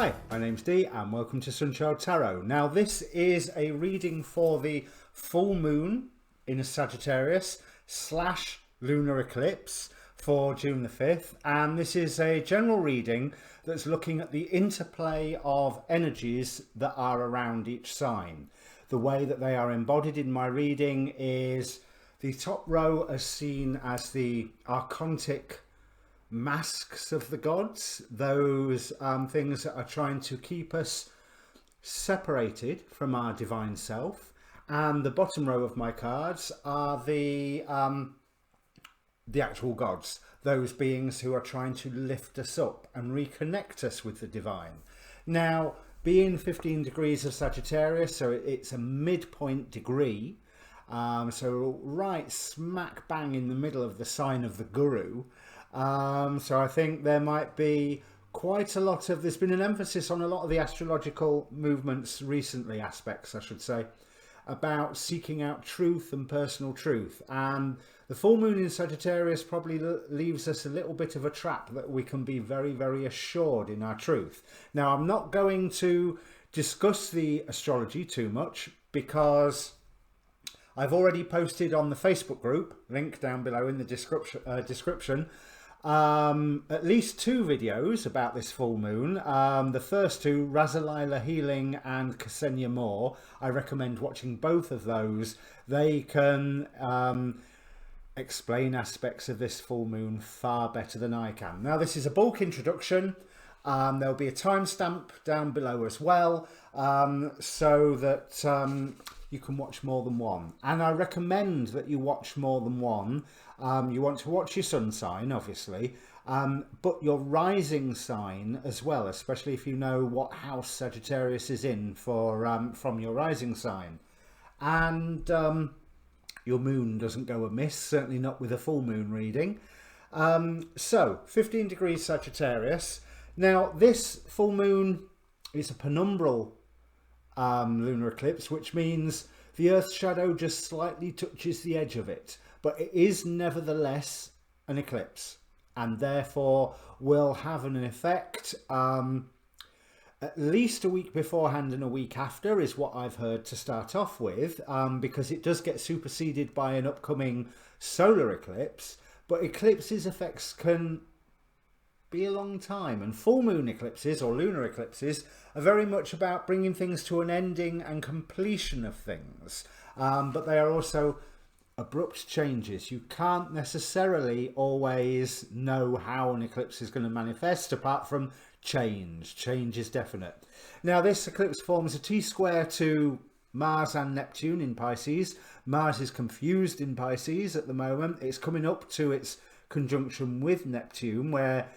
Hi, my name's Dee and welcome to Untitled Tarot. Now this is a reading for the full moon in a Sagittarius / lunar eclipse for June the 5th, and this is a general reading that's looking at the interplay of energies that are around each sign. The way that they are embodied in my reading is the top row is seen as the archontic masks of the gods, those things that are trying to keep us separated from our divine self, and the bottom row of my cards are the actual gods, those beings who are trying to lift us up and reconnect us with the divine. Now, being 15 degrees of Sagittarius, so it's a midpoint degree, so right smack bang in the middle of the sign of the guru. So I think there might be quite a lot of, there's been an emphasis on a lot of the astrological movements recently, aspects I should say, about seeking out truth and personal truth. And the full moon in Sagittarius probably leaves us a little bit of a trap that we can be very, very assured in our truth. Now, I'm not going to discuss the astrology too much because I've already posted on the Facebook group, link down below in the description, at least 2 videos about this full moon. The first 2, Razalila Healing and Ksenia Moore. I recommend watching both of those. They can explain aspects of this full moon far better than I can. Now, this is a bulk introduction. There'll be a timestamp down below as well, so that you can watch more than one. And I recommend that you watch more than one. You want to watch your sun sign, obviously, but your rising sign as well, especially if you know what house Sagittarius is in for from your rising sign. And your moon doesn't go amiss, certainly not with a full moon reading. So 15 degrees Sagittarius. Now, this full moon is a penumbral lunar eclipse, which means the Earth's shadow just slightly touches the edge of it, but it is nevertheless an eclipse, and therefore will have an effect at least a week beforehand and a week after is what I've heard to start off with, because it does get superseded by an upcoming solar eclipse. But eclipses effects can be a long time, and full moon eclipses or lunar eclipses are very much about bringing things to an ending and completion of things, but they are also abrupt changes. You can't necessarily always know how an eclipse is going to manifest apart from change. Change is definite. Now, this eclipse forms a T-square to Mars and Neptune in Pisces. Mars is confused in Pisces at the moment. It's coming up to its conjunction with Neptune, where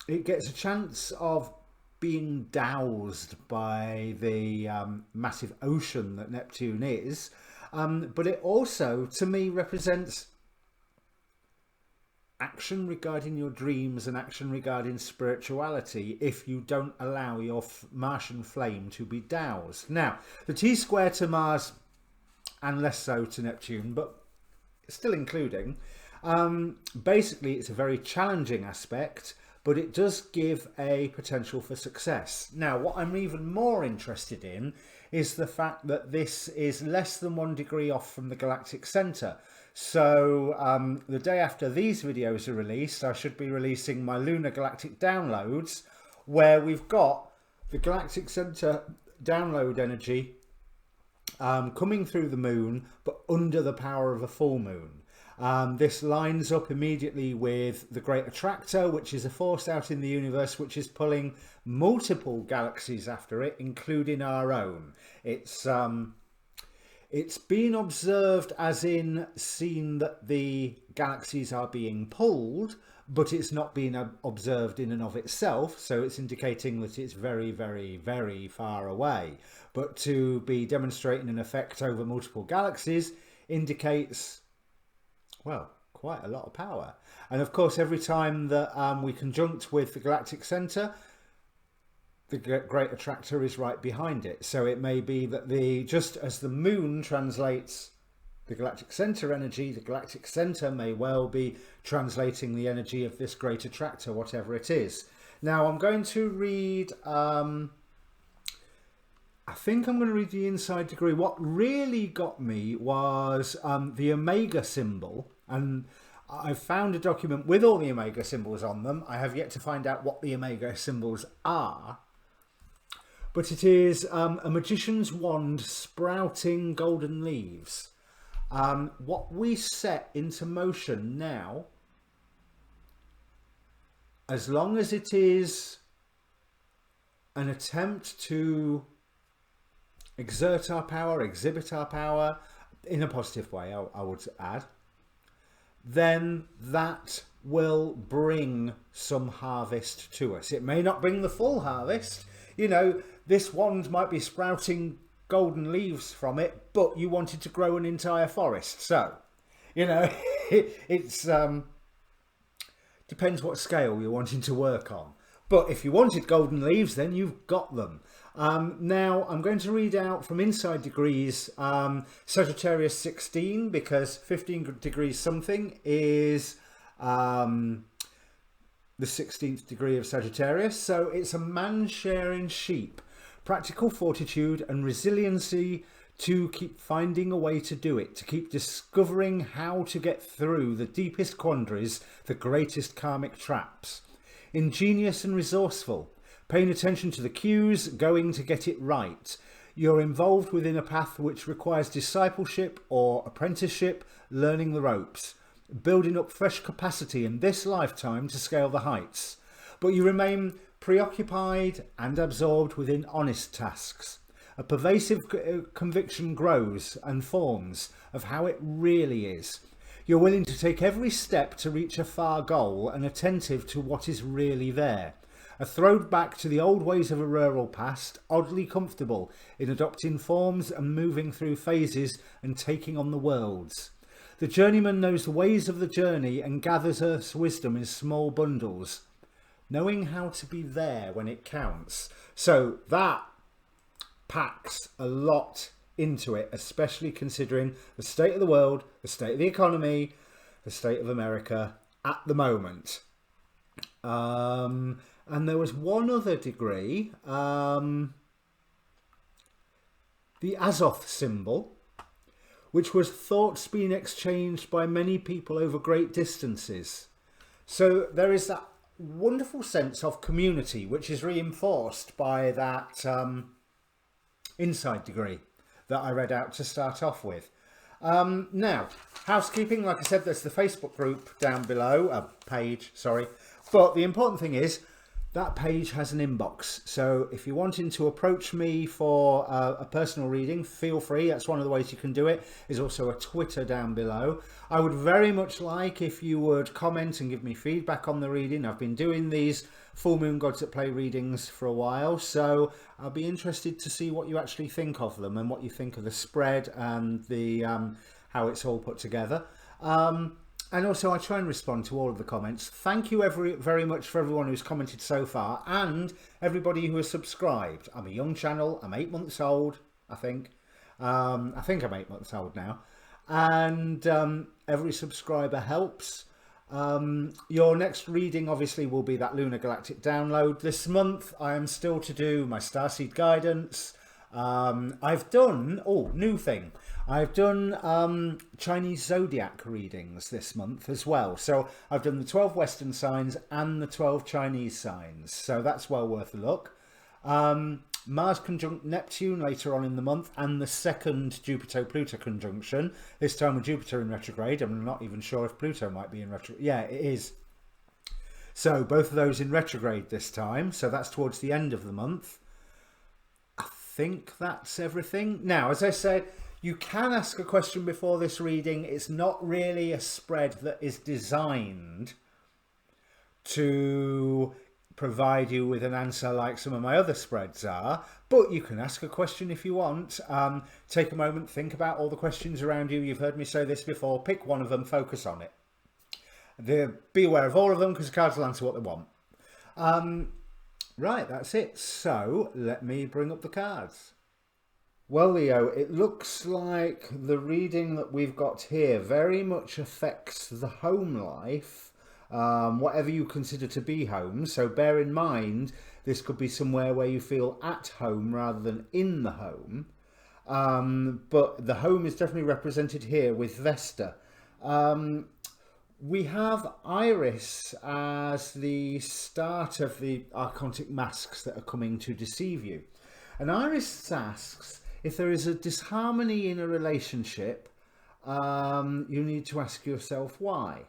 it gets a chance of being doused by the massive ocean that Neptune is. But it also, to me, represents action regarding your dreams and action regarding spirituality if you don't allow your Martian flame to be doused. Now, the T-square to Mars, and less so to Neptune, but still including, basically it's a very challenging aspect, but it does give a potential for success. Now, what I'm even more interested in is the fact that this is less than 1 degree off from the galactic center. So the day after these videos are released, I should be releasing my lunar galactic downloads, where we've got the galactic center download energy coming through the moon, but under the power of a full moon. This lines up immediately with the Great Attractor, which is a force out in the universe which is pulling multiple galaxies after it, including our own. It's been observed, as in seen that the galaxies are being pulled, but it's not been observed in and of itself, so it's indicating that it's very, very, very far away. But to be demonstrating an effect over multiple galaxies indicates, well, quite a lot of power. And of course, every time that we conjunct with the galactic center, the Great Attractor is right behind it. So it may be that just as the moon translates the galactic center energy, the galactic center may well be translating the energy of this Great Attractor, whatever it is. Now I'm going to read, I think I'm going to read the inside degree. What really got me was the Omega symbol, and I found a document with all the Omega symbols on them. I have yet to find out what the Omega symbols are, but it is a magician's wand sprouting golden leaves. What we set into motion now, as long as it is an attempt to exert our power, exhibit our power in a positive way, I would add, then that will bring some harvest to us. It may not bring the full harvest. You know, this wand might be sprouting golden leaves from it, but you wanted to grow an entire forest. So, you know, it's depends what scale you're wanting to work on. But if you wanted golden leaves, then you've got them. Now, I'm going to read out from Inside Degrees, Sagittarius 16, because 15 degrees something is the 16th degree of Sagittarius. So it's a man sharing sheep, practical fortitude and resiliency to keep finding a way to do it, to keep discovering how to get through the deepest quandaries, the greatest karmic traps. Ingenious and resourceful, paying attention to the cues, going to get it right. You're involved within a path which requires discipleship or apprenticeship, learning the ropes, building up fresh capacity in this lifetime to scale the heights. But you remain preoccupied and absorbed within honest tasks. A pervasive conviction grows and forms of how it really is. You're willing to take every step to reach a far goal and attentive to what is really there. A throwback to the old ways of a rural past, oddly comfortable in adopting forms and moving through phases and taking on the worlds. The journeyman knows the ways of the journey and gathers Earth's wisdom in small bundles, knowing how to be there when it counts. So that packs a lot into it, especially considering the state of the world, the state of the economy, the state of America at the moment. And there was one other degree, the Azoth symbol, which was thoughts being exchanged by many people over great distances. So there is that wonderful sense of community, which is reinforced by that inside degree that I read out to start off with. Now, housekeeping, like I said, there's the Facebook group down below, page, sorry. But the important thing is that page has an inbox. So if you're wanting to approach me for a personal reading, feel free. That's one of the ways you can do it. There's also a Twitter down below. I would very much like if you would comment and give me feedback on the reading. I've been doing these Full Moon Gods at Play readings for a while, so I'll be interested to see what you actually think of them and what you think of the spread and the how it's all put together. And also I try and respond to all of the comments. Thank you very much for everyone who's commented so far and everybody who has subscribed. I'm a young channel. I'm 8 months old, I think. I'm 8 months old now. And every subscriber helps. Your next reading obviously will be that Lunar Galactic download. This month I am still to do my starseed guidance. I've done, new thing, I've done Chinese zodiac readings this month as well. So I've done the 12 Western signs and the 12 Chinese signs, so that's well worth a look. Mars conjunct Neptune later on in the month, and the second Jupiter-Pluto conjunction, this time with Jupiter in retrograde. I'm not even sure if Pluto might be in retrograde. Yeah, it is. So both of those in retrograde this time, so that's towards the end of the month. I think that's everything. Now, as I said, you can ask a question before this reading. It's not really a spread that is designed to provide you with an answer like some of my other spreads are, but you can ask a question if you want. Take a moment, think about all the questions around you. You've heard me say this before. Pick one of them, focus on it. Be aware of all of them, because the cards will answer what they want. Right, that's it. So let me bring up the cards. Well, Leo, it looks like the reading that we've got here very much affects the home life. whatever you consider to be home. So bear in mind, this could be somewhere where you feel at home rather than in the home. But the home is definitely represented here with Vesta. We have Iris as the start of the archontic masks that are coming to deceive you. And Iris asks, if there is a disharmony in a relationship, you need to ask yourself why.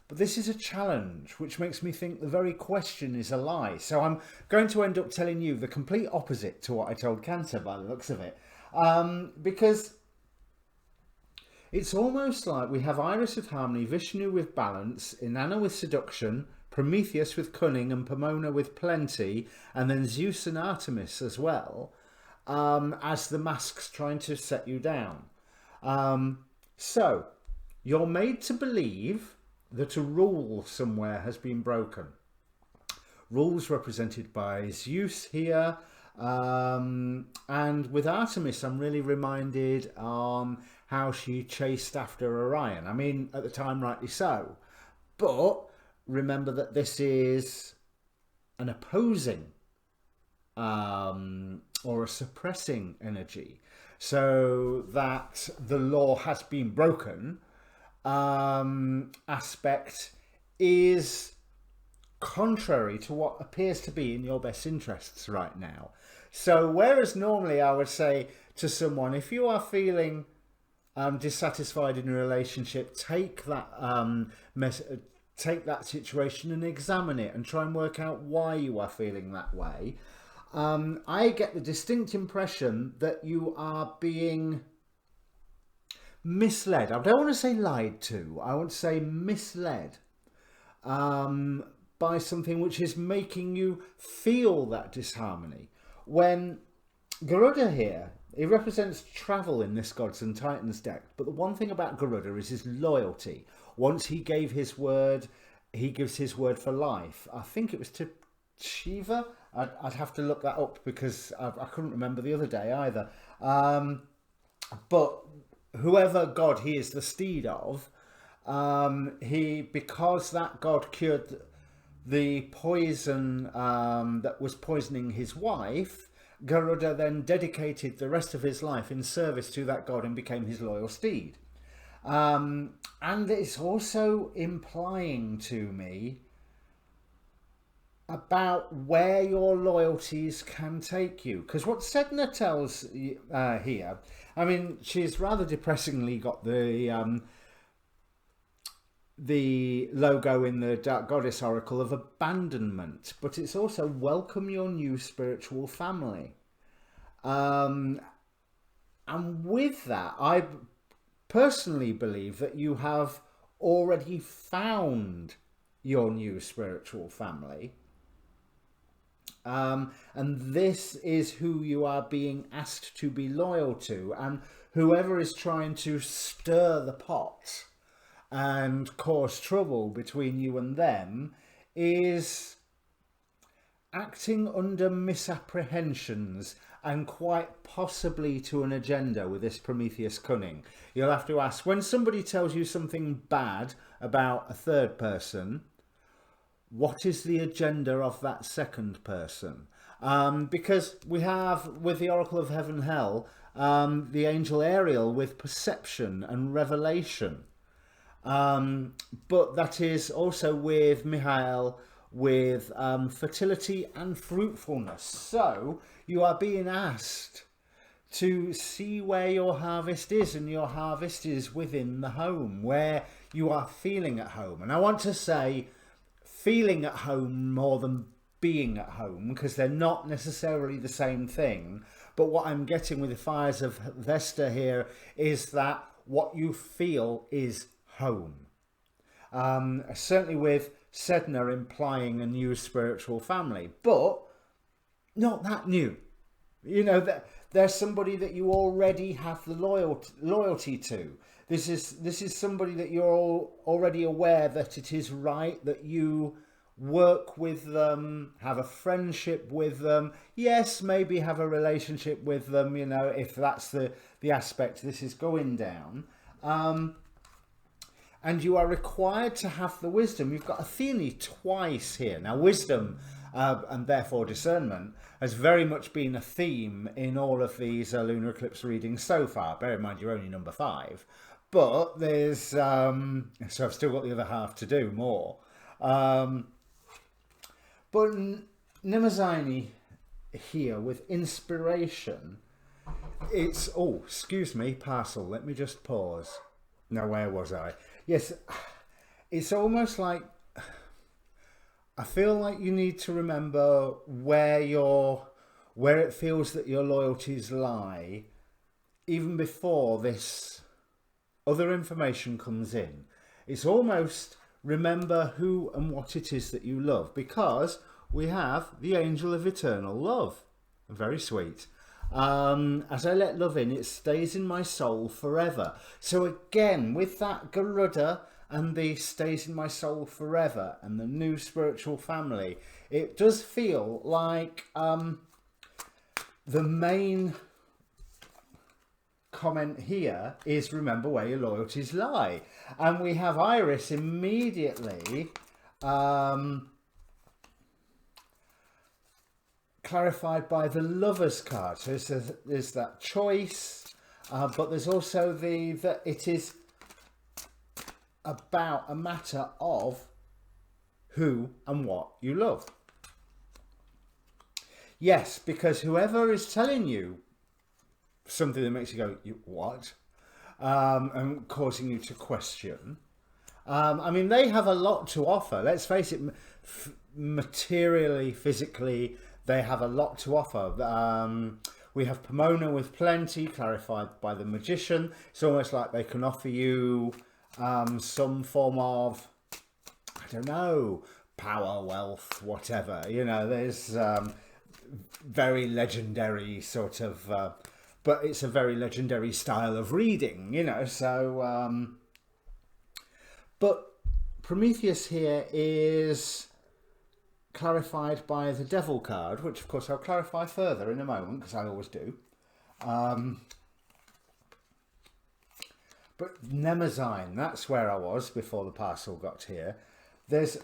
But this is a challenge, which makes me think the very question is a lie. So I'm going to end up telling you the complete opposite to what I told Cancer by the looks of it. Because it's almost like we have Iris with harmony, Vishnu with balance, Inanna with seduction, Prometheus with cunning, and Pomona with plenty, and then Zeus and Artemis as well, as the masks trying to set you down. So you're made to believe that a rule somewhere has been broken. Rules represented by Zeus here, and with Artemis I'm really reminded on how she chased after Orion. I mean, at the time, rightly so, but remember that this is an opposing or a suppressing energy, so that the law has been broken aspect is contrary to what appears to be in your best interests right now. So whereas normally I would say to someone, if you are feeling dissatisfied in a relationship, take that situation and examine it and try and work out why you are feeling that way. I get the distinct impression that you are being misled. I don't want to say lied to, I want to say misled by something which is making you feel that disharmony. When Garuda here, he represents travel in this Gods and Titans deck, but the one thing about Garuda is his loyalty. Once he gave his word, he gives his word for life. I think it was to Shiva. I'd have to look that up because I couldn't remember the other day either. But whoever god he is the steed of, because that god cured the poison that was poisoning his wife, Garuda then dedicated the rest of his life in service to that god and became his loyal steed. And it's also implying to me about where your loyalties can take you. Because what Sedna tells here, I mean, she's rather depressingly got the logo in the Dark Goddess Oracle of abandonment, but it's also welcome your new spiritual family. And with that, I personally believe that you have already found your new spiritual family. And this is who you are being asked to be loyal to, and whoever is trying to stir the pot and cause trouble between you and them is acting under misapprehensions and quite possibly to an agenda with this Prometheus cunning. You'll have to ask, when somebody tells you something bad about a third person, what is the agenda of that second person? Because we have, with the Oracle of Heaven Hell, the angel Ariel with perception and revelation. But that is also with Mihail with fertility and fruitfulness. So you are being asked to see where your harvest is, and your harvest is within the home, where you are feeling at home. And I want to say feeling at home more than being at home, because they're not necessarily the same thing. But what I'm getting with the fires of Vesta here is that what you feel is home. Certainly with Sedna implying a new spiritual family, but not that new. You know, that there's somebody that you already have the loyalty to. This is somebody that you're already aware that it is right that you work with them, have a friendship with them. Yes, maybe have a relationship with them, you know, if that's the aspect this is going down. and you are required to have the wisdom. You've got Athene twice here. Now, wisdom and therefore discernment has very much been a theme in all of these lunar eclipse readings so far. Bear in mind, you're only number 5. But there's, so I've still got the other half to do more. But Mnemosyne here with inspiration, it's, oh, excuse me, parcel, let me just pause. Now, where was I? Yes, it's almost like, I feel like you need to remember where it feels that your loyalties lie, even before this other information comes in. It's almost remember who and what it is that you love, because we have the angel of eternal love. Very sweet. As I let love in, it stays in my soul forever. So again, with that Garuda and the stays in my soul forever and the new spiritual family, it does feel like the main comment here is remember where your loyalties lie. And we have Iris immediately clarified by the Lovers card. So there's that choice, but there's also that it is about a matter of who and what you love. Yes, because whoever is telling you something that makes you go, what? And causing you to question. I mean, they have a lot to offer. Let's face it, materially, physically, they have a lot to offer. We have Pomona with plenty, clarified by the Magician. It's almost like they can offer you some form of, I don't know, power, wealth, whatever. You know, there's very legendary sort of, but it's a very legendary style of reading, you know. So, but Prometheus here is clarified by the Devil card, which of course I'll clarify further in a moment, because I always do. But Mnemosyne, that's where I was before the parcel got here. There's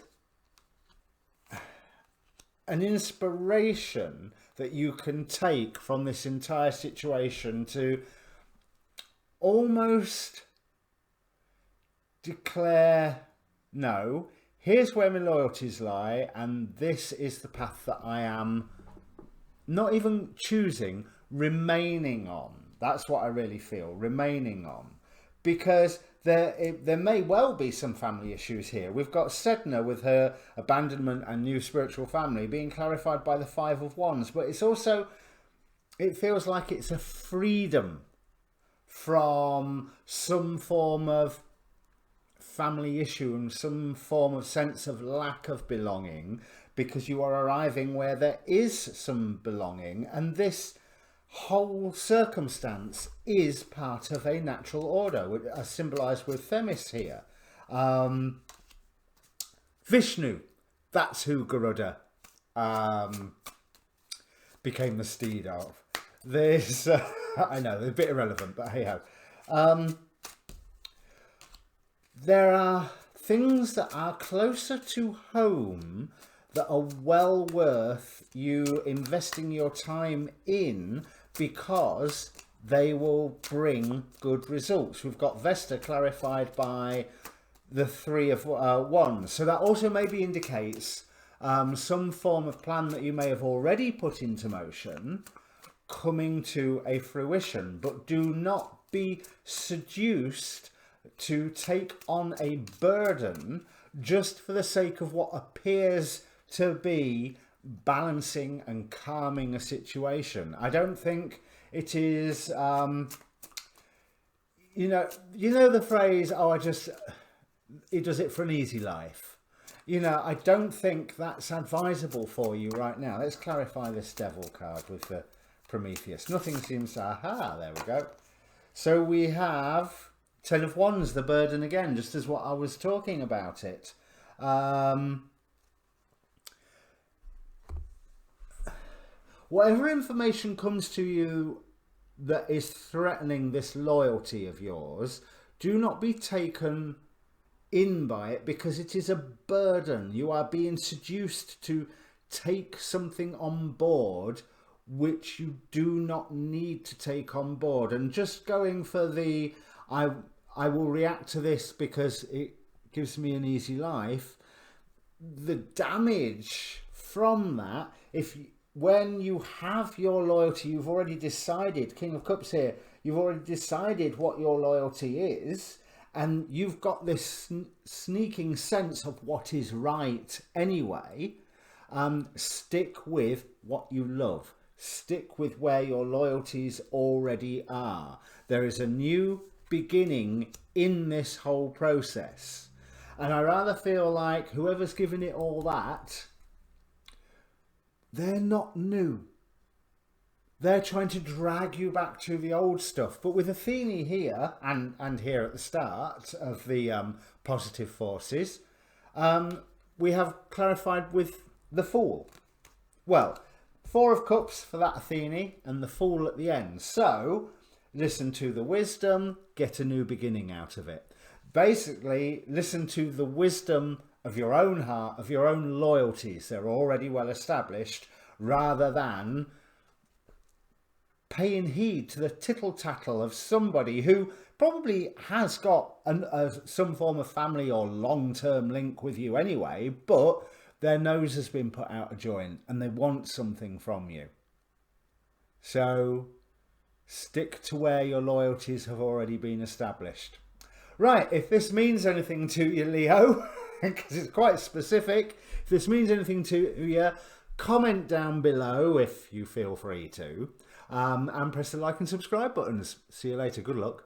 an inspiration that you can take from this entire situation to almost declare, no, here's where my loyalties lie, and this is the path that I am not even choosing, remaining on. That's what I really feel, remaining on. Because there may well be some family issues here. We've got Sedna with her abandonment and new spiritual family being clarified by the 5 of Wands, but it's also, it feels like it's a freedom from some form of family issue and some form of sense of lack of belonging, because you are arriving where there is some belonging, and this whole circumstance is part of a natural order, as symbolized with Themis here. Vishnu, that's who Garuda became the steed of. There's, I know, they're a bit irrelevant, but hey ho. There are things that are closer to home that are well worth you investing your time in, because they will bring good results. We've got Vesta clarified by the 3 of Wands. So that also maybe indicates some form of plan that you may have already put into motion coming to a fruition. But do not be seduced to take on a burden just for the sake of what appears to be balancing and calming a situation. I don't think it is, you know the phrase, oh, he does it for an easy life. You know, I don't think that's advisable for you right now. Let's clarify this Devil card with the Prometheus. Nothing seems, aha, there we go. So we have 10 of Wands, the burden again, just as what I was talking about it. Whatever information comes to you that is threatening this loyalty of yours, do not be taken in by it because it is a burden. You are being seduced to take something on board which you do not need to take on board, and just going for the I will react to this because it gives me an easy life. The damage from that, when you have your loyalty, you've already decided, King of Cups here, you've already decided what your loyalty is, and you've got this sneaking sense of what is right anyway. Stick with what you love. Stick with where your loyalties already are. There is a new beginning in this whole process. And I rather feel like whoever's giving it all that, they're not new. They're trying to drag you back to the old stuff. But with Athene here, and here at the start of the positive forces, we have clarified with the Fool. Well, 4 of Cups for that Athene, and the Fool at the end. So, listen to the wisdom, get a new beginning out of it. Basically, listen to the wisdom of your own heart, of your own loyalties. They're already well established, rather than paying heed to the tittle-tattle of somebody who probably has got some form of family or long-term link with you anyway, but their nose has been put out of joint and they want something from you. So stick to where your loyalties have already been established. Right, if this means anything to you, Leo, because it's quite specific, if this means anything to you, comment down below if you feel free to, and press the like and subscribe buttons. See you later. Good luck.